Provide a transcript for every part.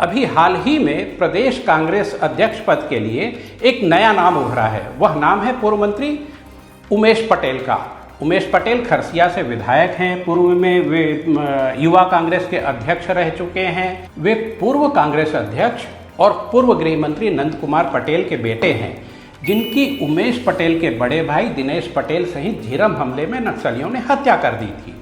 अभी हाल ही में प्रदेश कांग्रेस अध्यक्ष पद के लिए एक नया नाम उभरा है। वह नाम है पूर्व मंत्री उमेश पटेल का। उमेश पटेल खरसिया से विधायक हैं। पूर्व में वे युवा कांग्रेस के अध्यक्ष रह चुके हैं। वे पूर्व कांग्रेस अध्यक्ष और पूर्व गृह मंत्री नंद कुमार पटेल के बेटे हैं, जिनकी उमेश पटेल के बड़े भाई दिनेश पटेल सहित झीरम हमले में नक्सलियों ने हत्या कर दी थी।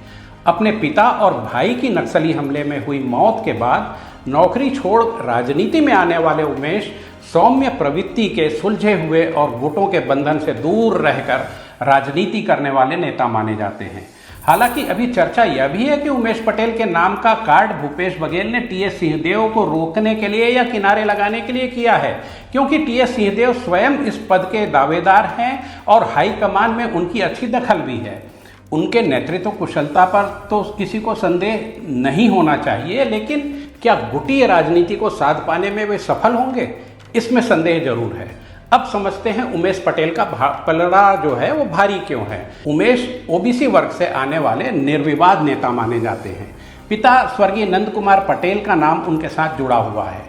अपने पिता और भाई की नक्सली हमले में हुई मौत के बाद नौकरी छोड़ राजनीति में आने वाले उमेश सौम्य प्रवृत्ति के, सुलझे हुए और गुटों के बंधन से दूर रहकर राजनीति करने वाले नेता माने जाते हैं। हालांकि अभी चर्चा यह भी है कि उमेश पटेल के नाम का कार्ड भूपेश बघेल ने टीएस सिंहदेव को रोकने के लिए या किनारे लगाने के लिए किया है, क्योंकि टीएस सिंहदेव स्वयं इस पद के दावेदार हैं और हाईकमान में उनकी अच्छी दखल भी है। उनके नेतृत्व कुशलता पर तो किसी को संदेह नहीं होना चाहिए, लेकिन क्या गुटीय राजनीति को साध पाने में वे सफल होंगे, इसमें संदेह जरूर है। अब समझते हैं उमेश पटेल का पलड़ा जो है वो भारी क्यों है। उमेश ओबीसी वर्ग से आने वाले निर्विवाद नेता माने जाते हैं। पिता स्वर्गीय नंद कुमार पटेल का नाम उनके साथ जुड़ा हुआ है।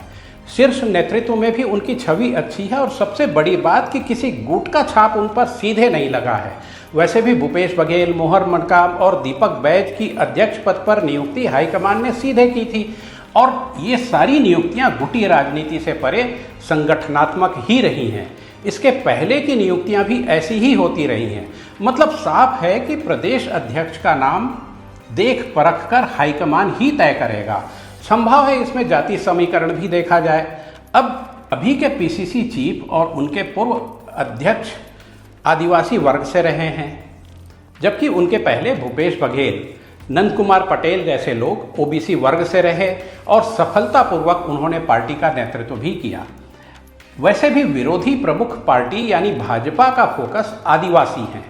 शीर्ष नेतृत्व में भी उनकी छवि अच्छी है और सबसे बड़ी बात कि किसी गुट का छाप उन पर सीधे नहीं लगा है। वैसे भी भूपेश बघेल, मोहर मडकाम और दीपक बैज की अध्यक्ष पद पर नियुक्ति हाईकमान ने सीधे की थी और ये सारी नियुक्तियां गुटी राजनीति से परे संगठनात्मक ही रही हैं। इसके पहले की नियुक्तियां भी ऐसी ही होती रही हैं। मतलब साफ है कि प्रदेश अध्यक्ष का नाम देख परख कर हाईकमान ही तय करेगा। संभव है इसमें जाति समीकरण भी देखा जाए। अभी के पीसीसी चीफ और उनके पूर्व अध्यक्ष आदिवासी वर्ग से रहे हैं, जबकि उनके पहले भूपेश बघेल, नंद कुमार पटेल जैसे लोग ओबीसी वर्ग से रहे और सफलतापूर्वक उन्होंने पार्टी का नेतृत्व भी किया। वैसे भी विरोधी प्रमुख पार्टी यानी भाजपा का फोकस आदिवासी है,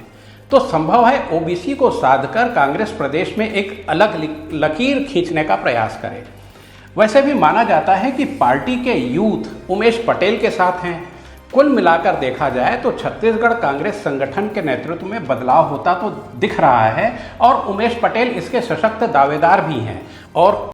तो संभव है ओबीसी को साधकर कांग्रेस प्रदेश में एक अलग लकीर खींचने का प्रयास करे। वैसे भी माना जाता है कि पार्टी के यूथ उमेश पटेल के साथ हैं। कुल मिलाकर देखा जाए तो छत्तीसगढ़ कांग्रेस संगठन के नेतृत्व में बदलाव होता तो दिख रहा है और उमेश पटेल इसके सशक्त दावेदार भी हैं। और